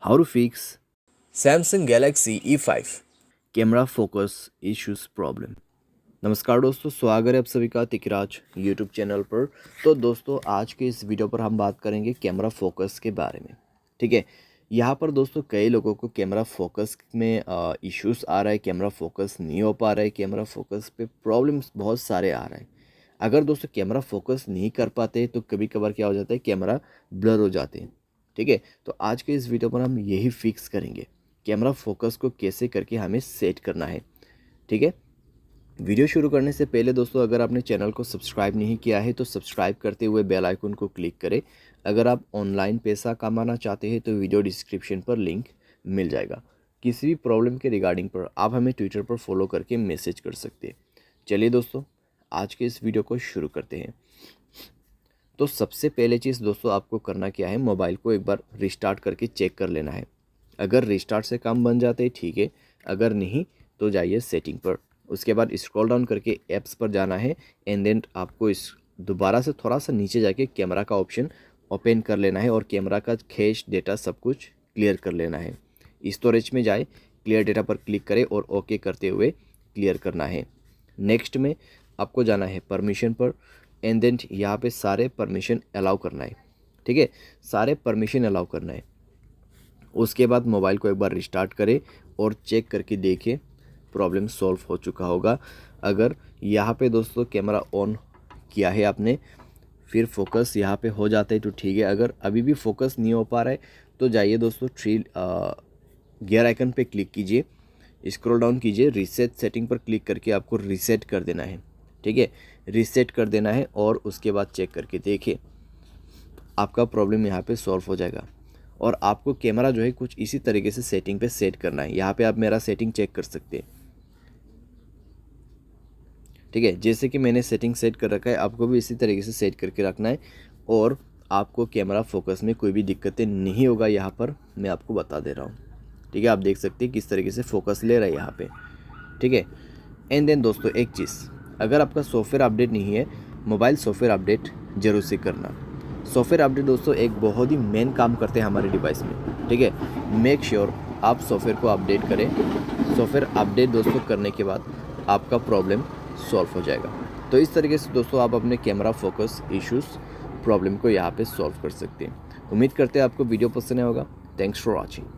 How to fix Samsung Galaxy E5। Camera focus issues problem. नमस्कार दोस्तों, स्वागत है आप सभी का तिकराज यूट्यूब चैनल पर। तो दोस्तों, आज के इस वीडियो पर हम बात करेंगे कैमरा फोकस के बारे में। ठीक है, यहाँ पर दोस्तों कई लोगों को कैमरा फोकस में इश्यूज आ रहा है, कैमरा फोकस नहीं हो पा रहा है, कैमरा फोकस पे प्रॉब्लम्स बहुत सारे आ रहे हैं। अगर दोस्तों कैमरा फोकस नहीं कर पाते तो कभी कभार क्या हो जाता है, कैमरा ब्लर हो जाते हैं। ठीक है, तो आज के इस वीडियो पर हम यही फिक्स करेंगे, कैमरा फोकस को कैसे करके हमें सेट करना है। ठीक है, वीडियो शुरू करने से पहले दोस्तों, अगर आपने चैनल को सब्सक्राइब नहीं किया है तो सब्सक्राइब करते हुए बेल आइकन को क्लिक करें। अगर आप ऑनलाइन पैसा कमाना चाहते हैं तो वीडियो डिस्क्रिप्शन पर लिंक मिल जाएगा। किसी भी प्रॉब्लम के रिगार्डिंग पर आप हमें ट्विटर पर फॉलो करके मैसेज कर सकते हैं। चलिए दोस्तों, आज के इस वीडियो को शुरू करते हैं। तो सबसे पहले चीज़ दोस्तों आपको करना क्या है, मोबाइल को एक बार रिस्टार्ट करके चेक कर लेना है। अगर रिस्टार्ट से काम बन जाते हैं ठीक है, अगर नहीं तो जाइए सेटिंग पर। उसके बाद स्क्रॉल डाउन करके ऐप्स पर जाना है एंड देन आपको इस दोबारा से थोड़ा सा नीचे जाके कैमरा का ऑप्शन ओपन कर लेना है और कैमरा का कैश डेटा सब कुछ क्लियर कर लेना है। स्टोरेज में जाए, क्लियर डेटा पर क्लिक करें और ओके करते हुए क्लियर करना है। नेक्स्ट में आपको जाना है परमिशन पर एंड देन यहाँ पे सारे परमिशन अलाउ करना है। ठीक है, सारे परमिशन अलाउ करना है। उसके बाद मोबाइल को एक बार रिस्टार्ट करें और चेक करके देखें प्रॉब्लम सॉल्व हो चुका होगा। अगर यहाँ पे दोस्तों कैमरा ऑन किया है आपने, फिर फोकस यहाँ पे हो जाता है तो ठीक है। अगर अभी भी फोकस नहीं हो पा रहा है तो जाइए दोस्तों गियर आइकन पे क्लिक कीजिए, स्क्रॉल डाउन कीजिए, रीसेट सेटिंग पर क्लिक करके आपको रीसेट कर देना है। ठीक है, रीसेट कर देना है और उसके बाद चेक करके देखिए आपका प्रॉब्लम यहाँ पे सॉल्व हो जाएगा। और आपको कैमरा जो है कुछ इसी तरीके से सेटिंग पे सेट करना है। यहाँ पे आप मेरा सेटिंग चेक कर सकते हैं। ठीक है, जैसे कि मैंने सेटिंग सेट कर रखा है, आपको भी इसी तरीके से सेट करके रखना है और आपको कैमरा फोकस में कोई भी दिक्कतें नहीं होगा। यहाँ पर मैं आपको बता दे रहा हूँ। ठीक है, आप देख सकते हैं किस तरीके से फोकस ले रहा है यहाँ पे। ठीक है, एंड देन दोस्तों एक चीज़, अगर आपका सॉफ्टवेयर अपडेट नहीं है, मोबाइल सॉफ्टवेयर अपडेट जरूर से करना। सॉफ्टवेयर अपडेट दोस्तों एक बहुत ही मेन काम करते हैं हमारे डिवाइस में। ठीक है, मेक श्योर आप सॉफ्टवेयर को अपडेट करें। सॉफ्टवेयर अपडेट दोस्तों करने के बाद आपका प्रॉब्लम सॉल्व हो जाएगा। तो इस तरीके से दोस्तों आप अपने कैमरा फोकस इश्यूज़ प्रॉब्लम को यहाँ पे सॉल्व कर सकते हैं। उम्मीद करते हैं आपको वीडियो पसंद आया होगा। Thanks for watching.